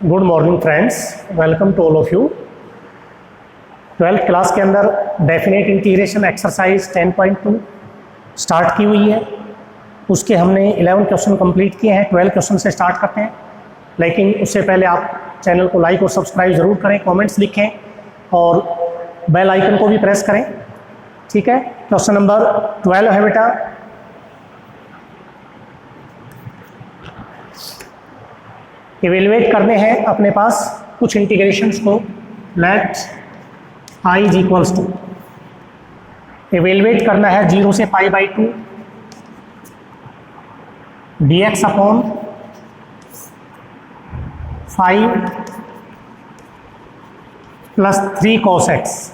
Good morning friends, welcome to all of you. 12th class के अंदर definite integration exercise 10.2 start की हुई है। उसके हमने 11 क्वेश्चन कंप्लीट किए हैं। 12 क्वेश्चन से स्टार्ट करते हैं, लेकिन उससे पहले आप चैनल को लाइक और सब्सक्राइब ज़रूर करें, कमेंट्स लिखें और बेल आइकन को भी प्रेस करें। ठीक है, क्वेश्चन नंबर 12 है बेटा। इवेलुएट करने हैं अपने पास कुछ इंटीग्रेशंस को। Let i is equals to, evaluate करना है 0 से π/2 dx अपॉन 5 + 3 cos x।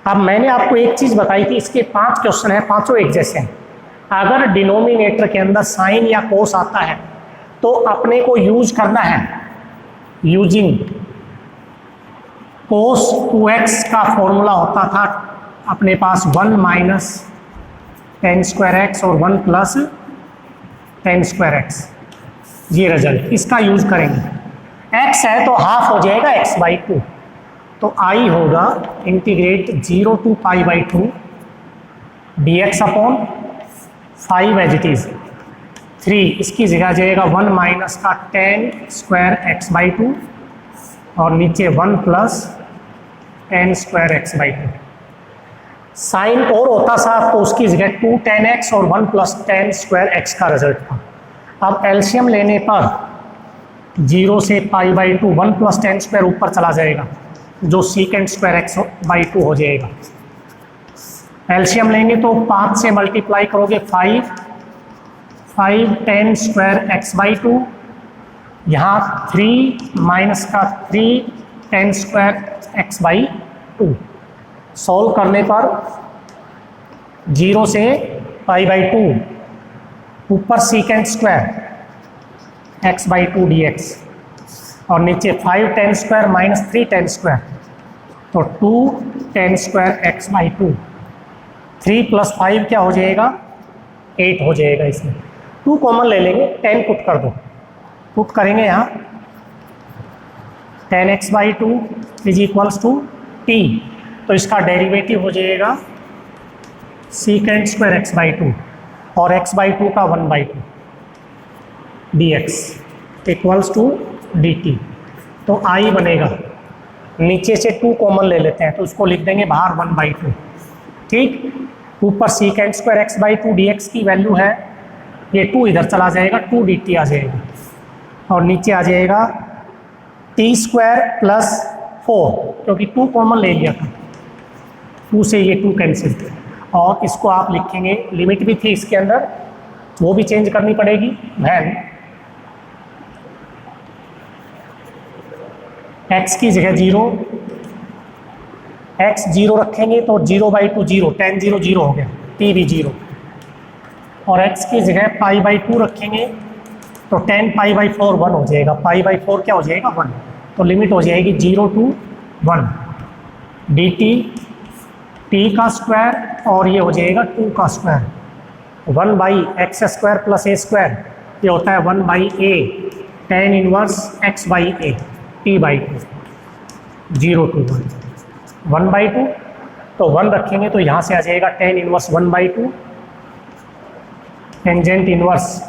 अब मैंने आपको एक चीज़ बताई थी, इसके 5 क्वेश्चन हैं, पांचों एक जैसे हैं। अगर डिनोमिनेटर के अंदर साइन या कोस आता है तो अपने को यूज करना है यूजिंग cos 2x का फॉर्मूला होता था अपने पास 1 - tan² और 1 + tan²। ये रिजल्ट इसका यूज करेंगे। x है तो हाफ हो जाएगा x/2, तो i होगा integrate 0 to π/2 dx upon 5 as it is 3। इसकी जगह जाएगा 1 - का tan²x/2 और नीचे 1 + tan²x/2। साइन और होता साहब तो उसकी जगह 2 tan x और 1 + tan²x का रिजल्ट था। अब एलसीएम लेने पर 0 से π/2 1 + tan² ऊपर चला जाएगा, जो sec²x/2 हो जाएगा। एलसीएम लेंगे तो 5 से मल्टीप्लाई करोगे 5 tan²x/2, यहाँ 3 - का 3 tan²x/2। सॉल्व करने पर 0 से π/2 ऊपर sec²x/2 dx और नीचे 5 tan² - 3 tan², तो 2 tan²x/2। 3 + 5 क्या हो जाएगा? 8 हो जाएगा। इसमें 2 कॉमन ले लेंगे, 10 पुट कर दो। पुट करेंगे यहाँ tan x/2 = t, तो इसका डेरिवेटिव हो जाएगा sec²x/2 और x/2 का 1/2 dx = dt। तो i बनेगा, नीचे से 2 कॉमन ले लेते हैं तो उसको लिख देंगे बाहर 1/2। ठीक, ऊपर sec²x/2 dx की वैल्यू है, ये 2 इधर चला जाएगा, 2 dt आ जाएगा और नीचे आ जाएगा t² + 4, क्योंकि 2 कॉमन ले लिया था, 2 से ये 2 कैंसिल। और इसको आप लिखेंगे, लिमिट भी थी इसके अंदर, वो भी चेंज करनी पड़ेगी। वैन x की जगह 0, x 0 रखेंगे तो 0/2 0, tan 0 0 हो गया, t भी 0। और x की जगह π/2 रखेंगे तो tan π/4 1 हो जाएगा, π/4 क्या हो जाएगा? 1। तो लिमिट हो जाएगी 0 to 1 dt t का स्क्वायर और ये हो जाएगा 2 का स्क्वायर। 1/x² + a², ये होता है 1/a tan 1x/a t/2। 0 to 1 1/2, तो 1 रखेंगे तो यहाँ से आ जाएगा tan 1/2 टेंजेंट इनवर्स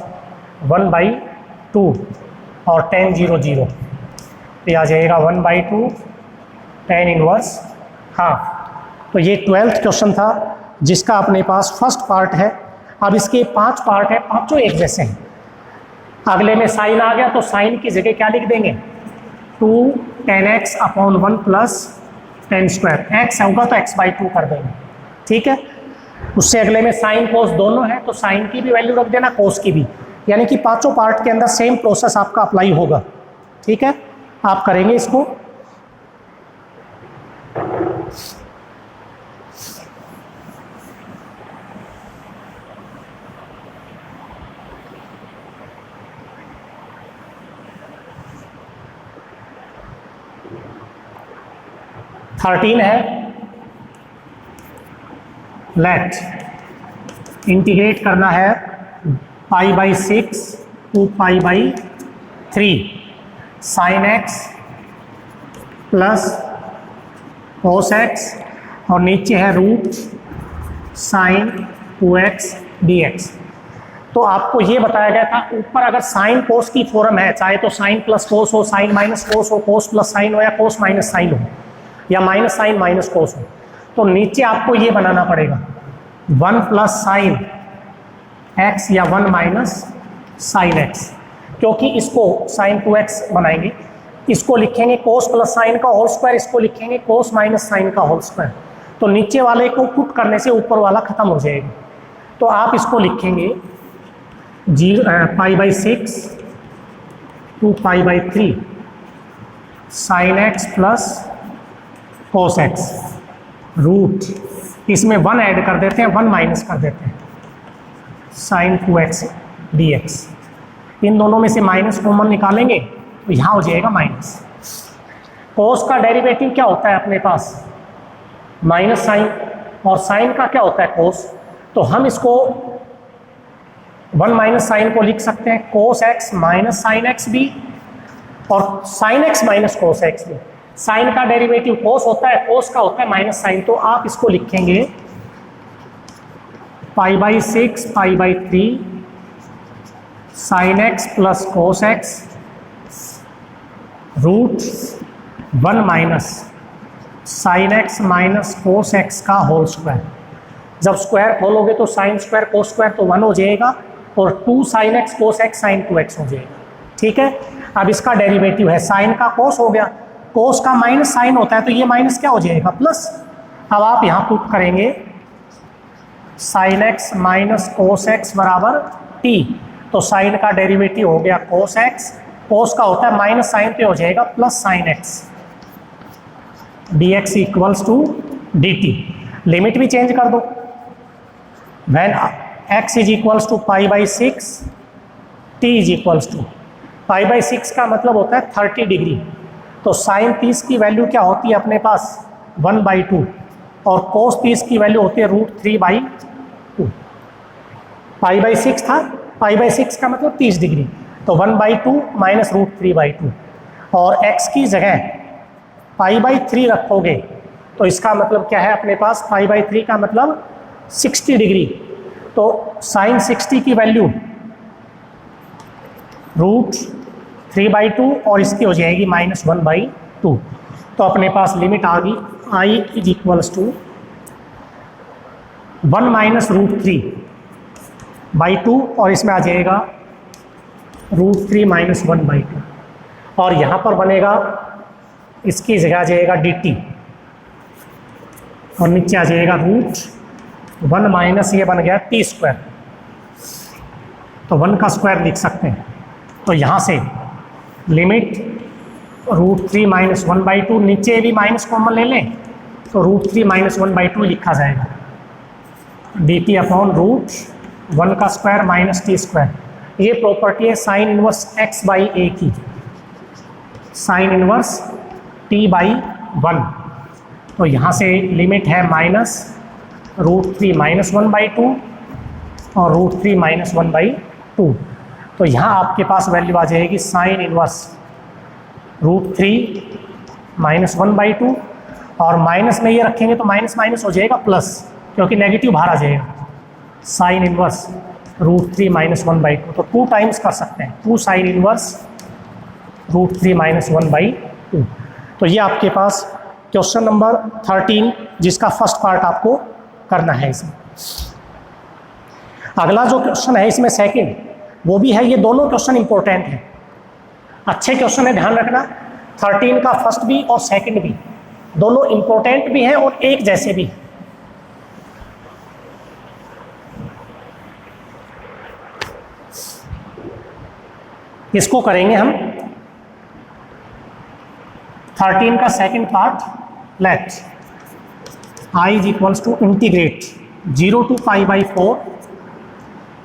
1/2 और tan 0 0, ये आ जाएगा 1/2 tan 1/2। तो ये 12th क्वेश्चन था जिसका अपने पास फर्स्ट पार्ट है। अब इसके 5 पार्ट है, पांचों एक जैसे हैं। अगले में साइन आ गया तो साइन की जगह क्या लिख देंगे? 2 tan x upon 1 + tan²। x होगा तो x/2 कर देंगे। ठीक है, उससे अगले में साइन कोस दोनों है तो साइन की भी वैल्यू रख देना, कोस की भी, यानी कि पांचों पार्ट के अंदर सेम प्रोसेस आपका अप्लाई होगा। ठीक है, आप करेंगे इसको। थर्टीन है, लेट इंटीग्रेट करना है π/6 to π/3 sine x plus cos x और नीचे है रूट साइन 2x dx। तो आपको ये बताया गया था ऊपर अगर साइन कोस की फॉर्म है, चाहे तो साइन प्लस कोस हो, साइन माइनस कोस हो, कोस प्लस साइन हो, या कोस माइनस साइन हो, या माइनस साइन माइनस कोस हो, तो नीचे आपको ये बनाना पड़ेगा 1 प्लस साइन एक्स या 1 माइनस साइन एक्स, क्योंकि इसको साइन 2x बनाएंगे, इसको लिखेंगे कोस प्लस साइन का होल स्क्वायर, इसको लिखेंगे कोस माइनस साइन का होल स्क्वायर। तो नीचे वाले को पुट करने से ऊपर वाला खत्म हो जाएगा। तो आप इसको लिखेंगे π/6 to π/3 sine x plus cos x root, इसमें 1 ऐड कर देते हैं, 1 माइनस कर देते हैं, साइन 2x dx। इन दोनों में से माइनस कॉमन निकालेंगे तो यहाँ हो जाएगा माइनस। कोस का डेरिवेटिव क्या होता है अपने पास? माइनस साइन, और साइन का क्या होता है? कोस। तो हम इसको 1 माइनस साइन को लिख सकते हैं cos x minus sine x भी, और sign x minus cos x भी। साइन का डेरिवेटिव कोस होता है, कोस का होता है माइनस साइन। तो आप इसको लिखेंगे π/6 π/3 sine x plus cos x root 1 minus sine x minus cos x का होल स्क्वायर। जब स्क्वायर खोलोगे तो साइन स्क्वायर कोस स्क्वायर तो 1 हो जाएगा, और 2 sine x cos x sine 2x हो जाएगा। ठीक है, अब इसका डेरिवेटिव है साइन का कोस हो गया, कोस का माइनस साइन होता है, तो ये माइनस क्या हो जाएगा? प्लस। अब आप यहाँ पुट करेंगे sign x minus cos x बराबर t, तो साइन का डेरिवेटिव हो गया कोस एक्स, कोस का होता है माइनस साइन, पे हो जाएगा plus sine x dx equals to dt। Limit भी चेंज कर दो, when x is equals to π/6 t is equals to π/6 का मतलब होता है 30 डिग्री। तो साइन 30 की वैल्यू क्या होती है अपने पास? 1/2, और कोस 30 की वैल्यू होती है √3/2। π/6 था, π/6 का मतलब 30 डिग्री, तो 1/2 माइनस √3/2, और x की जगह π/3 रखोगे तो इसका मतलब क्या है अपने पास? π/3 का मतलब 60 डिग्री, तो साइन 60 की वैल्यू √3/2, और इसकी हो जाएगी -1/2। तो अपने पास लिमिट आ गई i is equals to 1 minus √3/2, और इसमें आ जाएगा √3 माइनस 1/2, और यहाँ पर बनेगा, इसकी जगह आ जाएगा dt, और नीचे आ जाएगा √1 माइनस, ये बन गया t², तो 1 का स्क्वायर लिख सकते हैं। तो यहाँ से लिमिट √3 माइनस 1/2, नीचे भी माइनस कॉमन ले लें तो √3 माइनस 1/2 लिखा जाएगा, dt अपॉन √1 का स्क्वायर माइनस t²। ये प्रॉपर्टी है साइन इनवर्स x/a की, साइन इनवर्स t/1। तो यहाँ से लिमिट है माइनस √3 माइनस 1/2 और √3 माइनस 1/2। तो यहाँ आपके पास वैल्यू आ जाएगी साइन इनवर्स √3 माइनस 1/2, और माइनस में ये रखेंगे तो माइनस माइनस हो जाएगा प्लस, क्योंकि नेगेटिव बाहर आ जाएगा। साइन इनवर्स √3 माइनस 1/2, तो 2 टाइम्स कर सकते हैं, 2 साइन इनवर्स √3 माइनस 1/2। तो ये आपके पास क्वेश्चन नंबर 13, जिसका फर्स्ट पार्ट आपको करना है इसमें। अगला जो क्वेश्चन है इसमें सेकंड, वो भी है, ये दोनों क्वेश्चन इंपॉर्टेंट हैं, अच्छे क्वेश्चन है, ध्यान रखना। 13 का फर्स्ट भी और सेकंड भी दोनों इंपॉर्टेंट भी हैं और एक जैसे भी। इसको करेंगे हम 13 का second part. Let i is equals to integrate 0 to π/4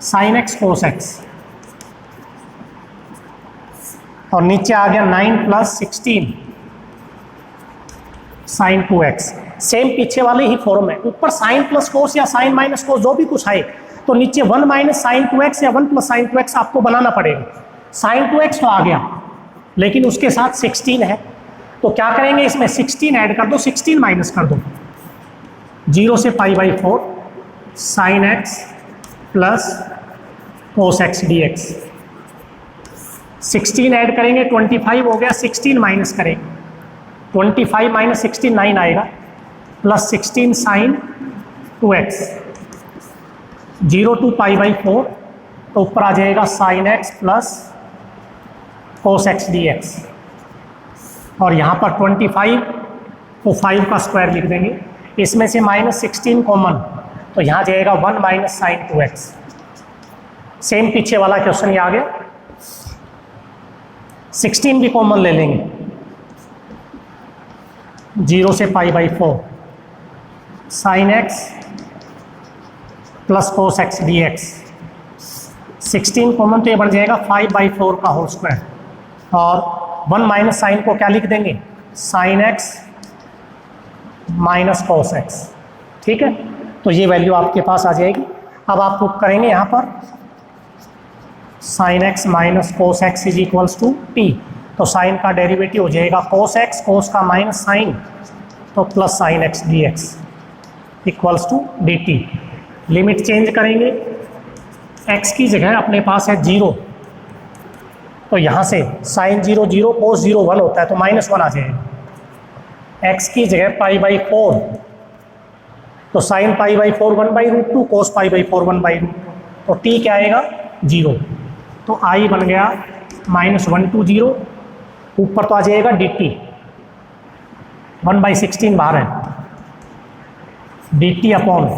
sine x cos x, और नीचे आ गया 9 + 16 साइन 2x। सेम पीछे वाले ही फॉर्म है, ऊपर साइन प्लस कोस या साइन माइनस कोस जो भी कुछ आए, तो नीचे 1 माइनस साइन 2x या 1 प्लस साइन 2x आपको बनाना पड़ेगा। साइन 2x तो आ गया, लेकिन उसके साथ 16 है, तो क्या करेंगे इसमें 16 ऐड कर दो, 16 माइनस कर दो। 0 से π/4 sin x plus cos x dx। 16 add करेंगे 25 हो गया, 16 माइनस करेंगे 25 माइनस 16 9 आएगा, प्लस 16 sin 2x। 0 to π/4 तो ऊपर आ जाएगा sin x plus cos x dx। और यहाँ पर 25 को 5 का स्क्वायर लिख देंगे, इसमें से माइनस 16 कॉमन, तो यहाँ जाएगा 1 माइनस sin 2x। सेम पीछे वाला क्वेश्चन ये आ गया। 16 भी कॉमन ले लेंगे, 0 से π/4 sin x plus cos x dx। 16 common तो ये बन जाएगा 5/4 का होल स्क्वायर, और 1 माइनस साइन को क्या लिख देंगे, sin x minus cos x। ठीक है, तो ये वैल्यू आपके पास आ जाएगी। अब आप पुट करेंगे यहाँ पर sin x minus cos x is equals to t, तो साइन का डेरिवेटिव हो जाएगा cos x, cos का माइनस साइन, तो plus sin x dx equals to dt। Limit change करेंगे, x की जगह अपने पास है 0, तो यहाँ से sin 0 0 cos 0 1 होता है, तो -1 आ जाएगा। x की जगह π/4, तो sin π/4 1/√2 cos π/4 1/√2, तो t क्या आएगा 0, तो i बन गया -1 to 0, ऊपर तो आ जाएगा dt, 1/16 बाहर है, dt अपॉन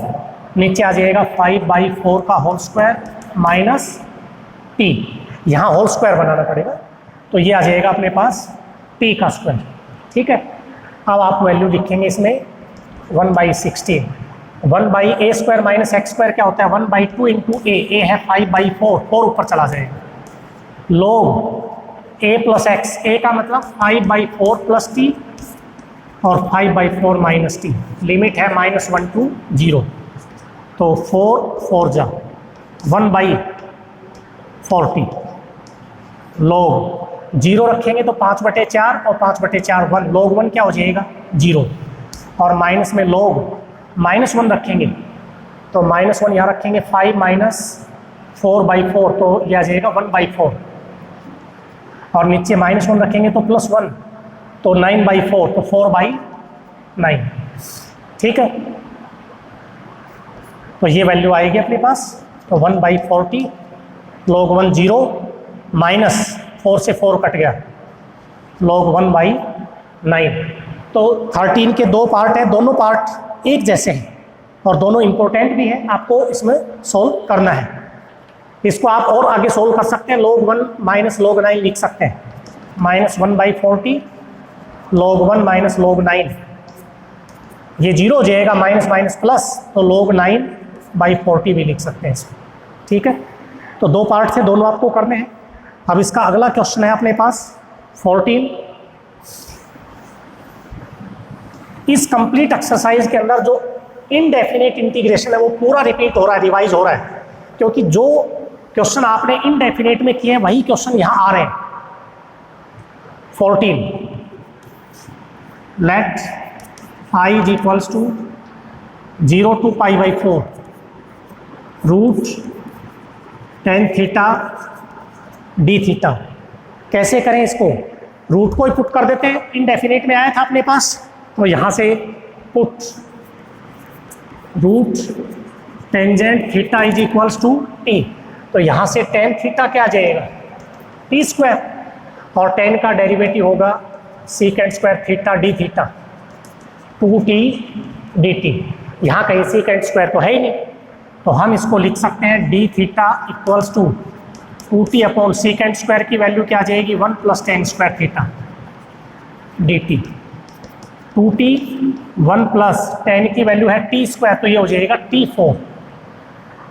नीचे आ जाएगा 5/4 का होल स्क्वायर माइनस t, यहाँ होल स्क्वायर बनाना पड़ेगा, तो ये आ जाएगा अपने पास t का स्क्वायर। ठीक है, अब आप वैल्यू लिखेंगे इसमें 1/16, 1/a² माइनस x स्क्वायर क्या होता है 1/2 इंटू a है 5/4, 4 ऊपर चला जाएगा, log a plus x, a का मतलब 5/4 प्लस t और 5/4 माइनस t, लिमिट है -1 to 0, तो 4 जा 1/40, log 0 रखेंगे तो 5/4 और 5/4 1, log 1 क्या हो जाएगा 0, और माइनस में log -1 रखेंगे तो -1 यहाँ रखेंगे 5 माइनस 4/4, तो यह आ जाएगा 1/4, और नीचे -1 रखेंगे तो +1, तो 9/4, तो 4/9। ठीक है, तो ये वैल्यू आएगी अपने पास, तो 1/40, log 1 0, माइनस 4 से 4 कट गया, log 1/9। तो 13 के 2 पार्ट हैं, दोनों पार्ट एक जैसे हैं और दोनों इम्पोर्टेंट भी हैं, आपको इसमें सोल्व करना है। इसको आप और आगे सोल्व कर सकते हैं, log 1 माइनस log 9 लिख सकते हैं, -1/40 log 1 माइनस log 9, ये 0 हो जाएगा, माइनस माइनस प्लस, तो log 9/40 भी लिख सकते हैं इसको। ठीक है, तो 2 पार्ट से दोनों आपको करने हैं। अब इसका अगला क्वेश्चन है अपने पास 14। इस कंप्लीट एक्सरसाइज के अंदर जो इनडेफिनेट इंटीग्रेशन है वो पूरा रिपीट हो रहा है, रिवाइज हो रहा है, क्योंकि जो क्वेश्चन आपने इनडेफिनेट में किए हैं वही क्वेश्चन यहाँ आ रहे हैं। 14, let i is equals to 0 to π/4 root tan theta d theta. कैसे करें इसको, रूट को ही पुट कर देते हैं, इनडेफिनेट में आया था अपने पास, तो यहाँ से put root tangent theta is equals to t, तो यहाँ से tan थीटा क्या आ जाएगा t², और tan का डेरिवेटिव होगा second square theta d theta 2t dt। यहाँ कहीं सेकेंड स्क्वायर तो है ही नहीं, तो हम इसको लिख सकते हैं d theta equals to 2t upon second square की वैल्यू क्या आ जाएगी 1 + tan square theta dt। 2t 1 + tan की वैल्यू है t², तो ये हो जाएगा t4।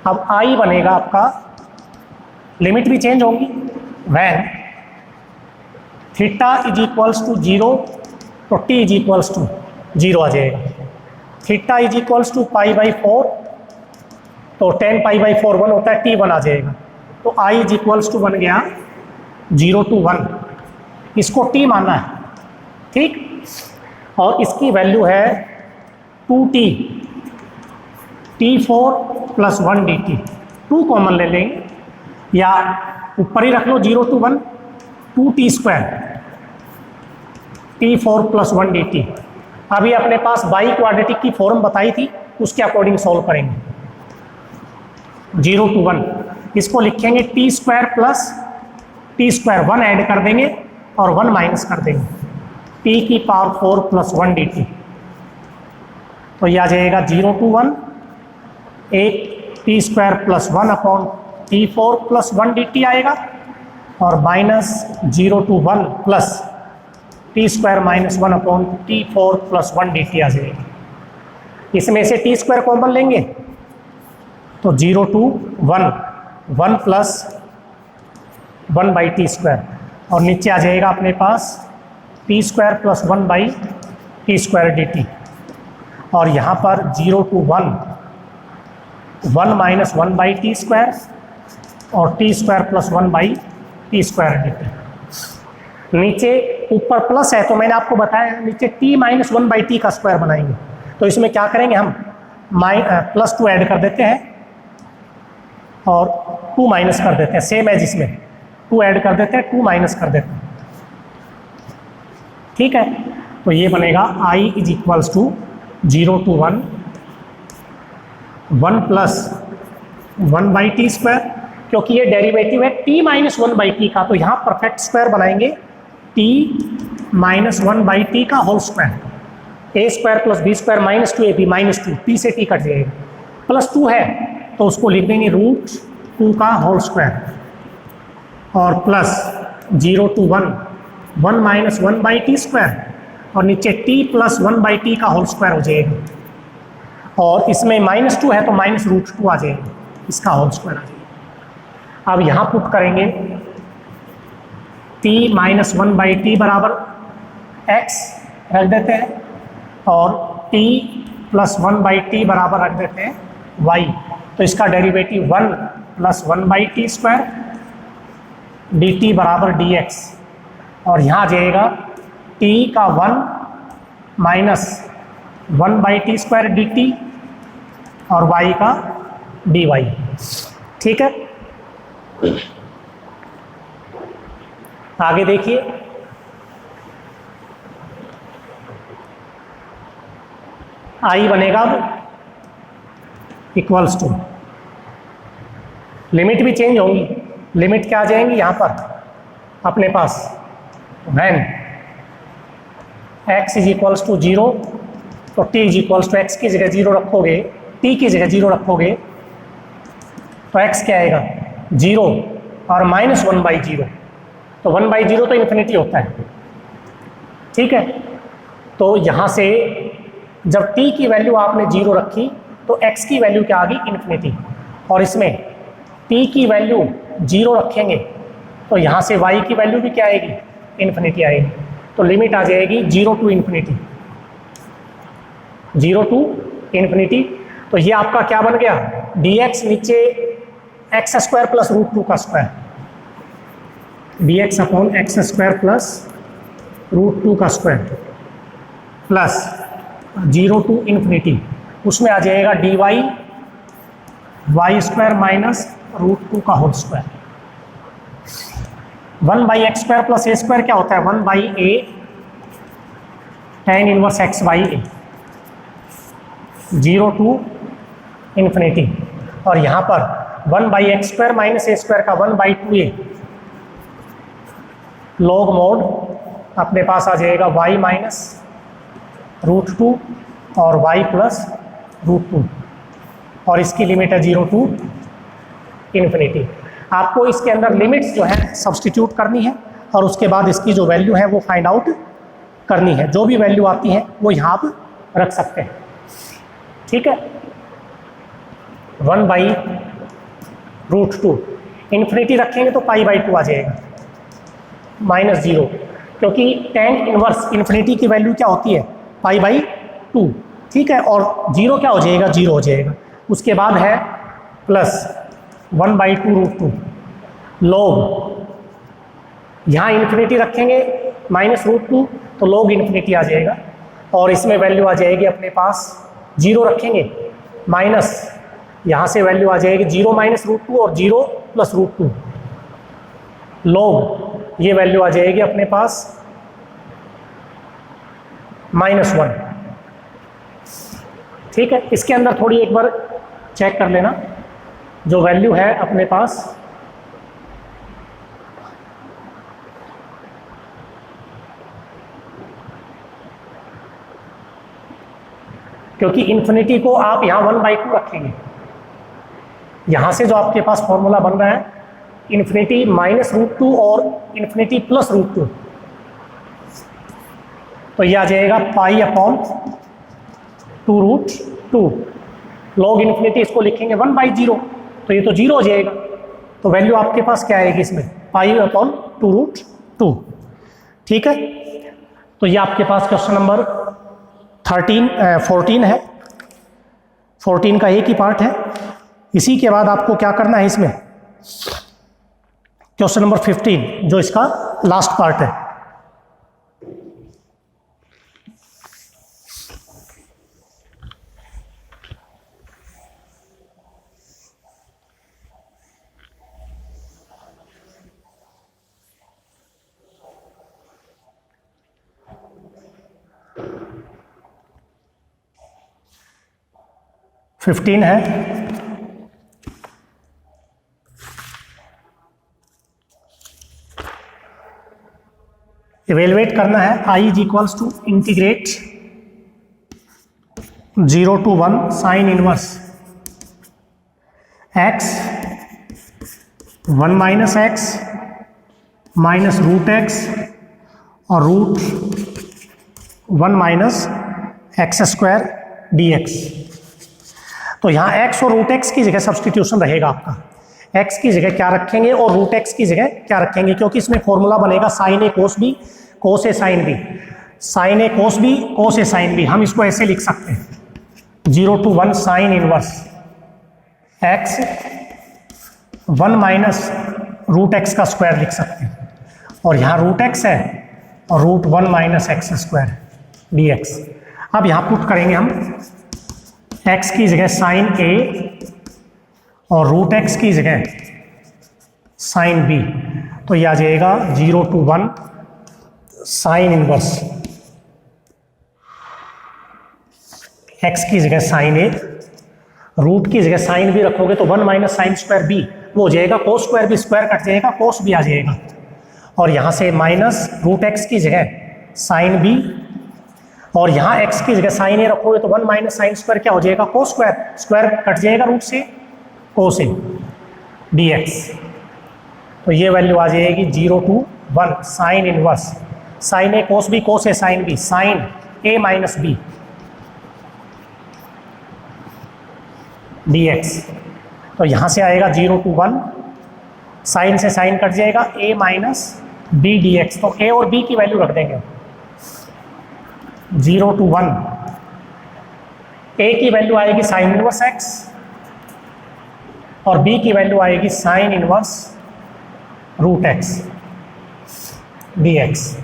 अब i बनेगा आपका, लिमिट भी चेंज होंगी, when theta is equals to 0, तो t इज इक्वल्स टू 0 आ जाएगा। थीटा इज इक्वल्स टू π/4, तो tan π/4 1 होता है, t 1 आ जाएगा, तो i इज इक्वल्स टू बन गया 0 to 1, इसको t मानना है, ठीक। और इसकी वैल्यू है 2t, t4 + 1 dt। 2 कॉमन ले लेंगे या ऊपर ही रख लो 0 to 1, 2t² t4 + 1 dt। अभी अपने पास बाई क्वाड्रेटिक की फॉर्म बताई थी, उसके अकॉर्डिंग सॉल्व करेंगे। 0 to 1 इसको लिखेंगे t² + t², 1 ऐड कर देंगे और 1 माइनस कर देंगे, t⁴ + 1 dt। तो यह आ जाएगा 0 to 1 एक t² + 1 अपॉन t4 + 1 dt आएगा, और minus 0 to 1 plus t² - 1 upon t4 + 1 dt आ जाएगा। इसमें से t² कॉमन लेंगे तो 0 to 1, 1 + 1/t², और नीचे आ जाएगा अपने पास t² + 1/t² dt। और यहाँ पर 0 to 1, 1 - 1/t² और t² + 1/t² dt। नीचे ऊपर प्लस है तो मैंने आपको बताया नीचे t - 1/t का स्क्वायर बनाएंगे, तो इसमें क्या करेंगे हम +2 ऐड कर देते हैं और 2 माइनस कर देते हैं, सेम एज इसमें 2 ऐड कर देते हैं, 2 माइनस कर देते हैं, ठीक है। तो ये बनेगा i = 0 to 1, 1 + 1/t², क्योंकि ये डेरिवेटिव है t - 1/t का, तो यहाँ परफेक्ट स्क्वायर बनाएंगे t - 1/t का whole square, a² + b² -2ab -2, t से t कट जाएगा, +2 है तो उसको लिख देंगे √2 का होल स्क्वायर, और प्लस 0 to 1, 1 - 1/t², और नीचे t + 1/t का होल स्क्वायर हो जाएगा, और इसमें -2 है तो -√2 आ जाएगा, इसका होल स्क्वायर आ जाएगा। अब यहाँ पुट करेंगे t - 1/t बराबर x रख देते हैं, और t + 1/t बराबर रख देते हैं y। तो इसका डेरिवेटिव 1 + 1/t² dt बराबर dx, और यहाँ आ जाएगा t का 1 - 1/t² dt और y का dy, ठीक है। आगे देखिए, i बनेगा अब = लिमिट भी चेंज होंगी। लिमिट क्या आ जाएंगी यहाँ पर अपने पास, व्हेन x = 0, तो t = x की जगह 0 रखोगे, t की जगह 0 रखोगे तो x क्या आएगा 0 और -1/0, तो 1/0 तो इन्फिनिटी होता है, ठीक है। तो यहाँ से जब t की वैल्यू आपने 0 रखी तो x की वैल्यू क्या आ गई इन्फिनिटी, और इसमें t की वैल्यू 0 रखेंगे तो यहाँ से y की वैल्यू भी क्या आएगी इन्फिनिटी आएगी, तो लिमिट आ जाएगी 0 to ∞, 0 to ∞। तो ये आपका क्या बन गया dx, नीचे x² + √2 का स्क्वायर, dx अपॉन x² + √2 का स्क्वायर प्लस 0 to ∞, उसमें आ जाएगा dy y² - √2 का होल स्क्वायर। 1/x² + a² क्या होता है 1/a tan 1x/a, 0 to ∞, और यहाँ पर 1/x² - a² का 1/2a log मोड अपने पास आ जाएगा y - √2 और y + √2, और इसकी लिमिट है 0 to ∞। आपको इसके अंदर लिमिट्स जो है सब्स्टिट्यूट करनी है, और उसके बाद इसकी जो वैल्यू है वो फाइंड आउट करनी है। जो भी वैल्यू आती है वो यहाँ पर रख सकते हैं, ठीक है। 1/√2 इन्फिनिटी रखेंगे तो π/2 आ जाएगा, -0, क्योंकि tan इनवर्स इन्फिनिटी की वैल्यू क्या होती है π/2, ठीक है। और 0 क्या हो जाएगा 0 हो जाएगा। उसके बाद है प्लस 1/2√2 log, यहाँ इन्फिनिटी रखेंगे -√2 तो log इन्फिनिटी आ जाएगा, और इसमें वैल्यू आ जाएगी अपने पास 0 रखेंगे माइनस, यहाँ से वैल्यू आ जाएगी 0 -√2 और 0 + √2 log, ये वैल्यू आ जाएगी अपने पास -1। ठीक है, इसके अंदर थोड़ी एक बार चेक कर लेना जो वैल्यू है अपने पास, क्योंकि इन्फिनिटी को आप यहाँ 1/2 रखेंगे, यहाँ से जो आपके पास फॉर्मूला बन रहा है इन्फिनिटी -√2 और इन्फिनिटी + √2, तो ये आ जाएगा π/2√2। log इन्फिनिटी इसको लिखेंगे 1/0, तो ये तो 0 हो जाएगा, तो वैल्यू आपके पास क्या आएगी इसमें π/2√2। ठीक है, तो ये आपके पास क्वेश्चन नंबर 14 है, 14 का एक ही पार्ट है। इसी के बाद आपको क्या करना है इसमें, क्वेश्चन नंबर 15 जो इसका लास्ट पार्ट है। फिफ्टीन है, इवेलुएट करना है I = integrate 0 to 1 sine inverse x 1 - x -√x और √1 - x² dx। तो यहाँ x और √x की जगह सब्सटीट्यूशन रहेगा आपका, x की जगह क्या रखेंगे और √x की जगह क्या रखेंगे, क्योंकि इसमें फॉर्मूला बनेगा sin A cos B cos A sin B, sin A cos B cos A sin B। हम इसको ऐसे लिख सकते हैं 0 to 1 sine inverse x 1 - √x का स्क्वायर लिख सकते हैं, और यहाँ √x है और √1 - x² dx। अब यहाँ पुट करेंगे हम x की जगह साइन A और √x की जगह साइन B, तो ये आ जाएगा 0 to 1 साइन इनवर्स x की जगह साइन A, रूट की जगह साइन B रखोगे तो 1 - sin² B वो हो जाएगा cos² B, स्क्वायर कट जाएगा cos B आ जाएगा, और यहाँ से माइनस √x की जगह साइन B, और यहाँ x की जगह साइन A रखोगे तो 1 - sin² क्या हो जाएगा cos², स्क्वायर कट जाएगा रूट से cos A dx। तो ये वैल्यू आ जाएगी 0 to 1 sine inverse sine A cos B cos A sin B sine A - B dx। तो यहाँ से आएगा 0 to 1, साइन से साइन कट जाएगा A - B dx, तो A और B की वैल्यू रख देंगे 0 to 1। A की वैल्यू आएगी साइन इनवर्स x और B की वैल्यू आएगी साइन इनवर्स √x dx।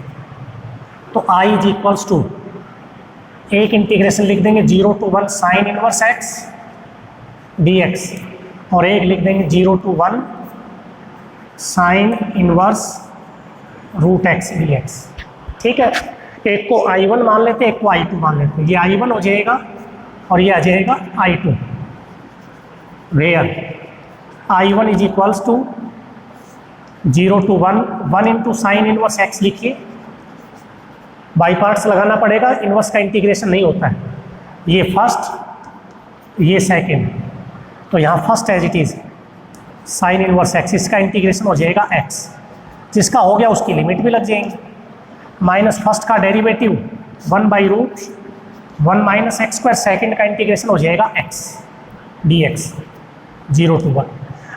तो I = एक इंटीग्रेशन लिख देंगे 0 to 1 sine inverse x dx, और एक लिख देंगे 0 to 1 sine inverse √x dx। ठीक है, एक को I1 मान लेते हैं, एक को I2 मान लेते हैं, ये I1 हो जाएगा और ये आ जाएगा I2, where I1 = 0 to 1 × sine inverse x लिखिए, बाई पार्ट्स लगाना पड़ेगा, इनवर्स का इंटीग्रेशन नहीं होता है, ये फर्स्ट ये सेकंड, तो यहाँ first as it is sine inverse x, इसका इंटीग्रेशन हो जाएगा x, जिसका हो गया उसकी लिमिट भी लग जाएंगी, माइनस फर्स्ट का डेरिवेटिव 1/√1 - x², सेकंड का इंटीग्रेशन हो जाएगा x dx 0 to 1।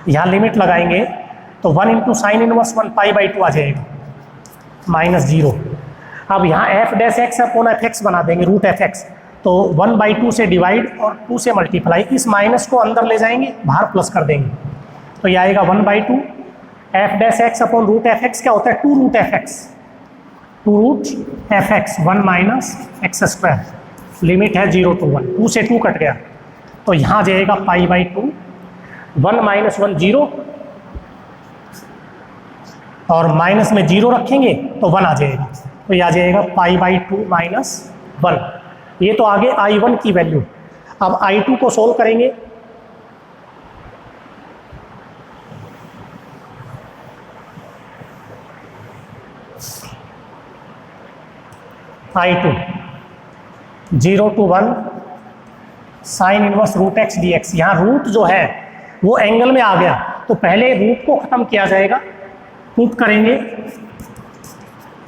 यहाँ लिमिट लगाएंगे तो 1 × साइन इनवर्स 1 π/2 आ जाएगा -0। अब यहाँ f'(x/f(x) बना देंगे √f(x), तो 1/2 से डिवाइड और 2 से मल्टीप्लाई, इस माइनस को अंदर ले जाएंगे, बाहर प्लस कर देंगे, तो ये आएगा 1/2 f'(x/√f(x) क्या होता है 2√f(x), two root f x 1 minus x square. Limit है 0 to 1, 2 से 2 कट गया तो यहाँ आ जाएगा पाई बाई 2, 1 माइनस 1 0 और माइनस में 0 रखेंगे तो 1 आ जाएगा, तो ये आ जाएगा पाई बाई 2 माइनस 1। ये तो आगे I1 की वैल्यू। अब I2 को सोल्व करेंगे। I2 0 to 1 sine inverse root x d x. यहाँ रूट जो है वो एंगल में आ गया तो पहले रूट को ख़त्म किया जाएगा, पुट करेंगे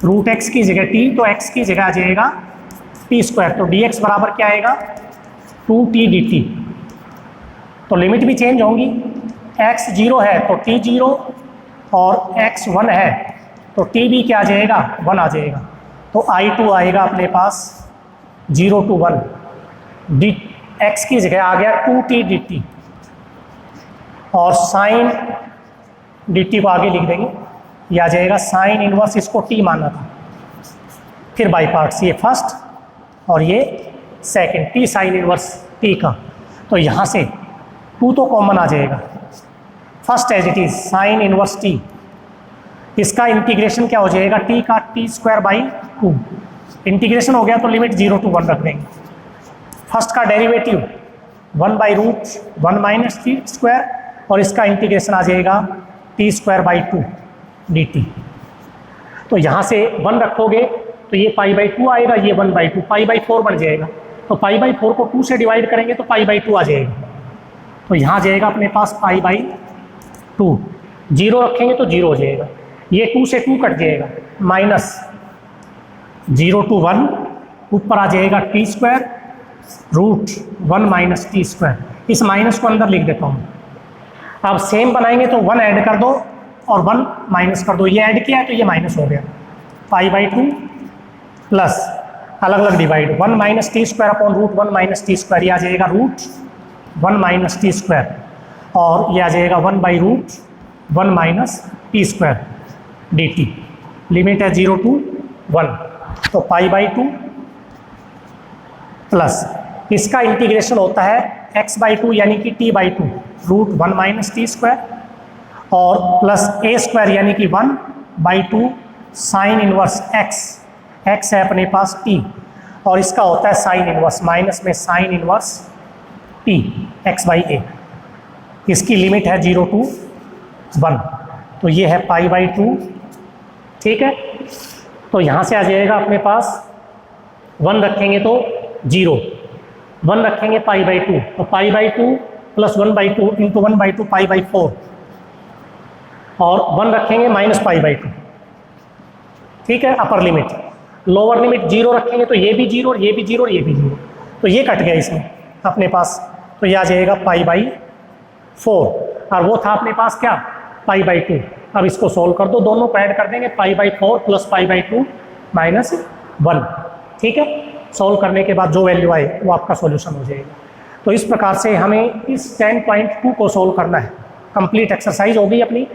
रूट एक्स की जगह t, तो x की जगह आ जाएगा टी स्क्वायर, तो dx बराबर क्या आएगा 2t dt। तो लिमिट भी चेंज होंगी, x 0 है तो t 0 और x 1 है तो t भी क्या आ जाएगा 1 आ जाएगा। तो I2 आएगा अपने पास 0 to 1 डी x की जगह आ गया 2t dt और साइन dt को आगे लिख देंगे, यह आ जाएगा साइन इनवर्स, इसको t मानना था। फिर बाई पार्ट्स, ये फर्स्ट और ये second, t sign inverse t का, तो यहाँ से 2 तो कॉमन आ जाएगा। First as it is sine inverse t, इसका इंटीग्रेशन क्या हो जाएगा t का t स्क्वायर बाई 2। इंटीग्रेशन हो गया तो लिमिट 0 to 1 रख देंगे। फर्स्ट का derivative 1 by root 1 minus t square और इसका इंटीग्रेशन आ जाएगा t square by 2 d t. तो यहाँ से 1 रखोगे तो ये पाई बाई 2 आएगा, ये 1 बाई 2 पाई बाई 4 बन जाएगा। तो पाई बाई 4 को 2 से डिवाइड करेंगे तो पाई बाई 2 आ जाएगा। तो यहाँ आ जाएगा अपने पास पाई बाई 2, 0 रखेंगे तो 0 हो जाएगा, ये 2 से 2 कट जाएगा, माइनस 0 to 1 ऊपर आ जाएगा t square root 1 minus t square. इस माइनस को अंदर लिख देता हूँ। अब सेम बनाएंगे तो 1 ऐड कर दो और 1 माइनस कर दो, ये ऐड किया है तो ये माइनस हो गया, पाई बाई 2 प्लस अलग अलग divide 1 minus t square upon root 1 minus t square, ये आ जाएगा रूट 1 माइनस टी स्क्वायर और ये आ जाएगा 1 by root 1 minus t square d t. Limit है 0 to 1, तो पाई बाई 2 प्लस इसका इंटीग्रेशन होता है x बाई 2 यानी कि t by 2 root 1 minus t square और प्लस a स्क्वायर यानी कि 1 बाई 2 साइन इनवर्स x है अपने पास t और इसका होता है साइन इनवर्स, माइनस में sign inverse t x by a। इसकी लिमिट है 0 to 1, तो ये है पाई बाई 2, ठीक है। तो यहाँ से आ जाएगा अपने पास 1 रखेंगे तो 0, 1 रखेंगे पाई बाई 2 तो pi by 2 plus 1 by 2 into 1 by 2 pi by 4 और 1 रखेंगे माइनस पाई बाई 2, ठीक है। अपर लिमिट, लोअर लिमिट 0 रखेंगे तो ये भी 0 और ये भी 0 और ये भी 0, तो ये कट गया इसमें अपने पास, तो ये आ जाएगा पाई बाई 4 और वो था अपने पास क्या पाई बाई 2। अब इसको सोल्व कर दो, दोनों को ऐड कर देंगे, pi by 4 plus pi by 2 minus 1, ठीक है। सोल्व करने के बाद जो वैल्यू आए वो आपका सॉल्यूशन हो जाएगा। तो इस प्रकार से हमें इस 10.2 को सोल्व करना है। कंप्लीट एक्सरसाइज होगी अपनी।